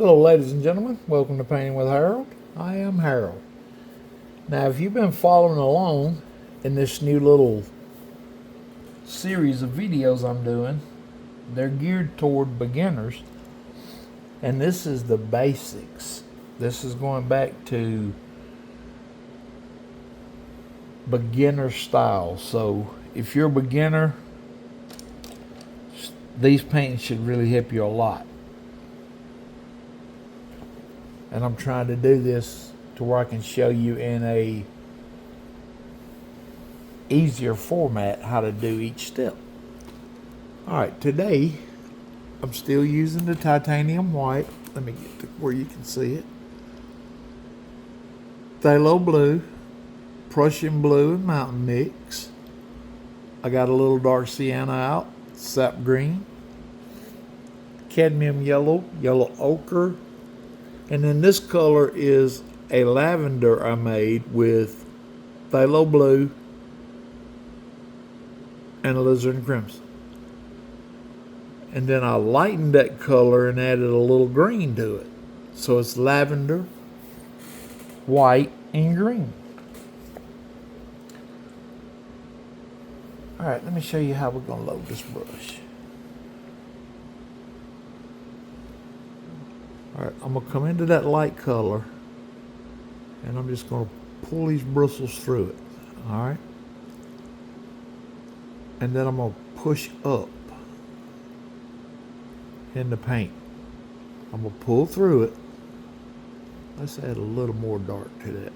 Hello ladies and gentlemen, welcome to Painting with Harold. I am Harold. Now if you've been following along in this new little series of videos I'm doing, they're geared toward beginners, and this is the basics. This is going back to beginner style. So if you're a beginner, these paintings should really help you a lot. And I'm trying to do this to where I can show you in a easier format how to do each step. Alright, today I'm still using the titanium white. Let me get to where you can see it. Phthalo blue, Prussian blue, and mountain mix. I got a little dark sienna out, sap green, cadmium yellow, yellow ochre, and then this color is a lavender I made with phthalo blue and alizarin crimson. And then I lightened that color and added a little green to it. So it's lavender, white, and green. Alright, let me show you how we're going to load this brush. Alright, I'm going to come into that light color and I'm just going to pull these bristles through it. Alright? And then I'm going to push up in the paint. I'm going to pull through it. Let's add a little more dark to that.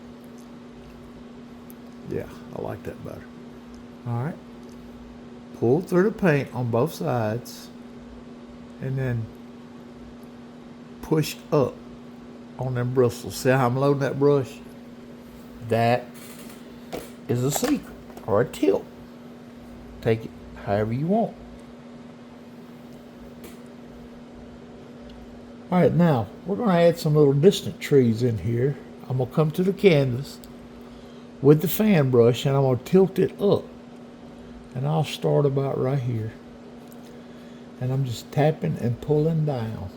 Yeah, I like that better. Alright. Pull through the paint on both sides and then push up on them bristles. See how I'm loading that brush? That is a secret or a tip. Take it however you want. Alright, now we're going to add some little distant trees in here. I'm going to come to the canvas with the fan brush and I'm going to tilt it up. And I'll start about right here. And I'm just tapping and pulling down.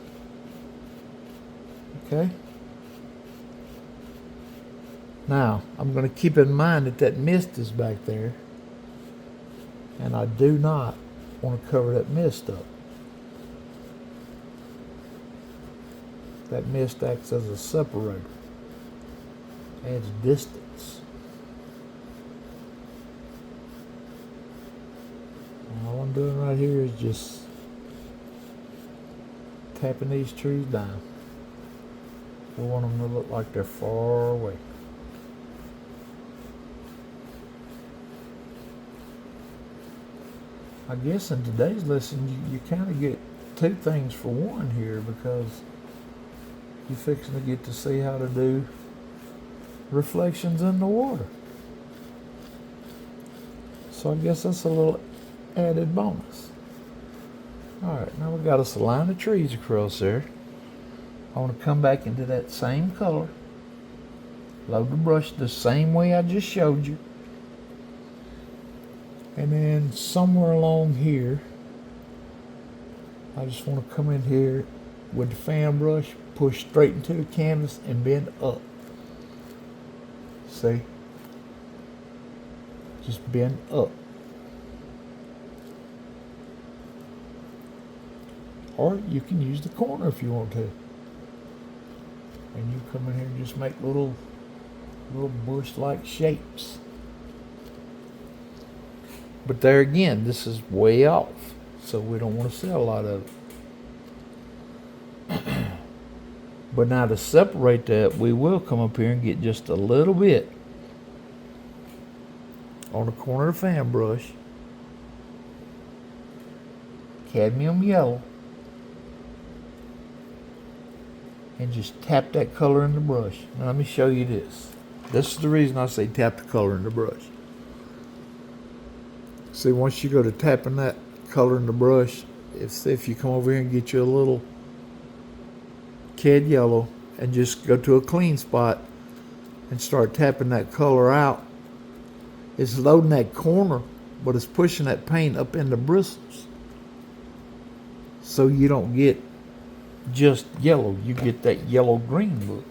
Okay? Now, I'm going to keep in mind that that mist is back there. And I do not want to cover that mist up. That mist acts as a separator. Adds distance. And all I'm doing right here is just tapping these trees down. We want them to look like they're far away. I guess in today's lesson you kind of get two things for one here, because you're fixing to get to see how to do reflections in the water. So I guess that's a little added bonus. Alright, now we got us a line of trees across there. I want to come back into that same color. Load the brush the same way I just showed you. And then somewhere along here, I just want to come in here with the fan brush, push straight into the canvas and bend up. See? Just bend up. Or you can use the corner if you want to. And you come in here and just make little bush-like shapes. But there again, this is way off, so we don't want to see a lot of it. But now to separate that, we will come up here and get just a little bit on the corner of the fan brush, cadmium yellow, and just tap that color in the brush. Now let me show you this. This is the reason I say tap the color in the brush. See, once you go to tapping that color in the brush, if you come over here and get you a little cad yellow and just go to a clean spot and start tapping that color out, it's loading that corner, but it's pushing that paint up in the bristles, so you don't get just yellow. You get that yellow-green look.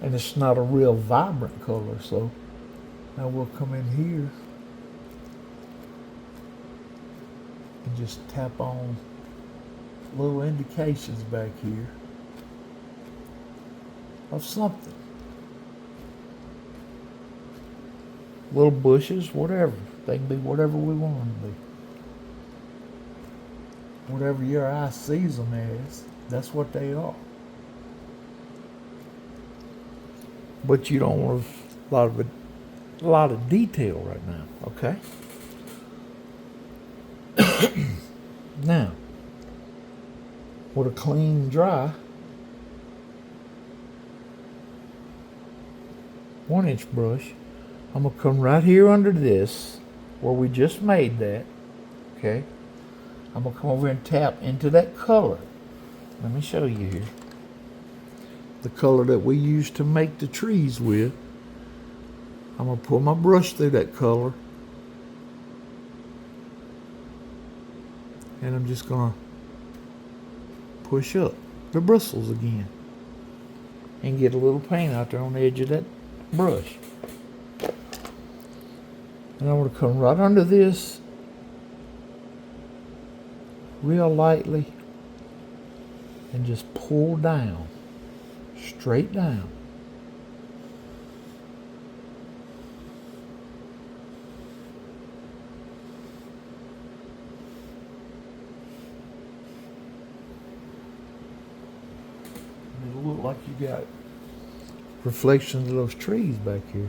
And it's not a real vibrant color, so now we'll come in here and just tap on little indications back here of something. Little bushes, whatever. They can be whatever we want them to be. Whatever your eye sees them as, that's what they are. But you don't want a lot of detail right now, okay? Now, with a clean, dry 1-inch brush, I'm going to come right here under this, where we just made that, okay? I'm going to come over and tap into that color. Let me show you here. The color that we used to make the trees with. I'm going to pull my brush through that color. And I'm just going to push up the bristles again. And get a little paint out there on the edge of that brush. And I'm going to come right under this real lightly and just pull down, straight down. It'll look like you got reflections of those trees back here.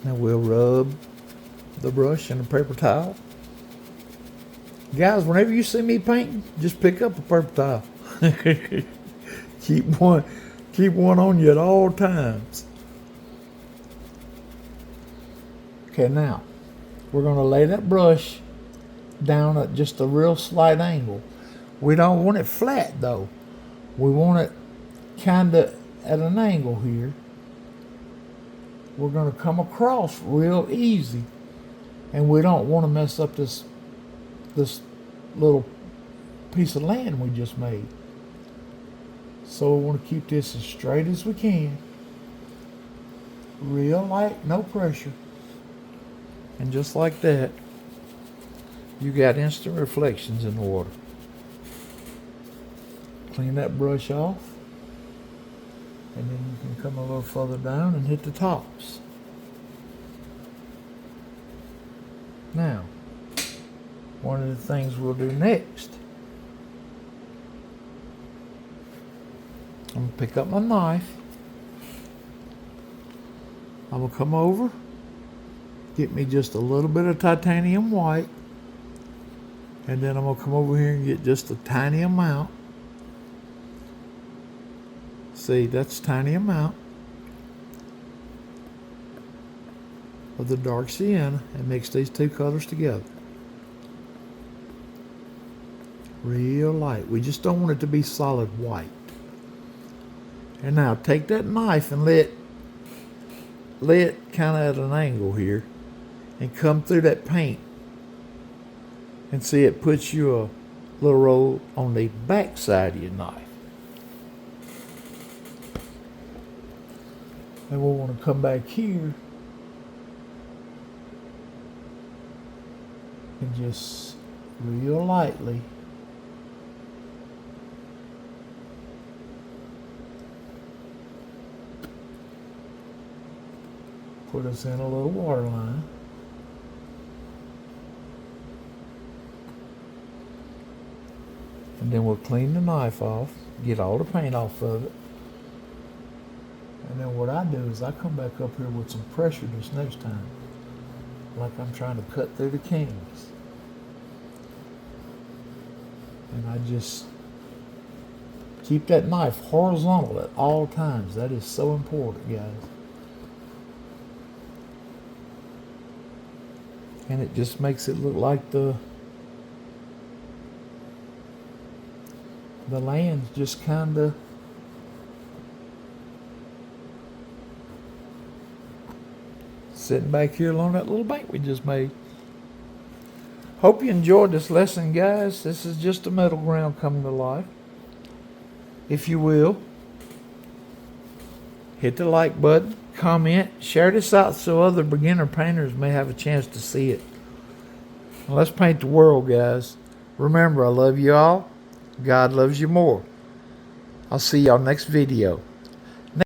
Now we'll rub the brush in a paper towel. Guys, whenever you see me painting, just pick up a paper towel. keep one on you at all times. Okay, now we're going to lay that brush down at just a real slight angle. We don't want it flat though. We want it kind of at an angle here. We're going to come across real easy, and we don't want to mess up this little piece of land we just made. So we want to keep this as straight as we can. Real light, no pressure. And just like that, you got instant reflections in the water. Clean that brush off. And then you can come a little further down and hit the tops. Now, one of the things we'll do next, I'm going to pick up my knife. I'm going to come over, get me just a little bit of titanium white, and then I'm going to come over here and get just a tiny amount. See, that's a tiny amount of the dark sienna and mix these two colors together. Real light. We just don't want it to be solid white. And now take that knife and lay it kind of at an angle here and come through that paint. And see, it puts you a little roll on the back side of your knife. And we'll want to come back here and just real lightly put us in a little water line. And then we'll clean the knife off, get all the paint off of it. And then what I do is I come back up here with some pressure this next time, like I'm trying to cut through the canvas. And I just keep that knife horizontal at all times. That is so important, guys. And it just makes it look like the land's just kind of Sitting back here along that little bank we just made. Hope you enjoyed this lesson, guys. This is just a middle ground coming to life. If you will, hit the like button, comment, share this out so other beginner painters may have a chance to see it. Now let's paint the world, guys. Remember, I love you all. God loves you more. I'll see y'all next video.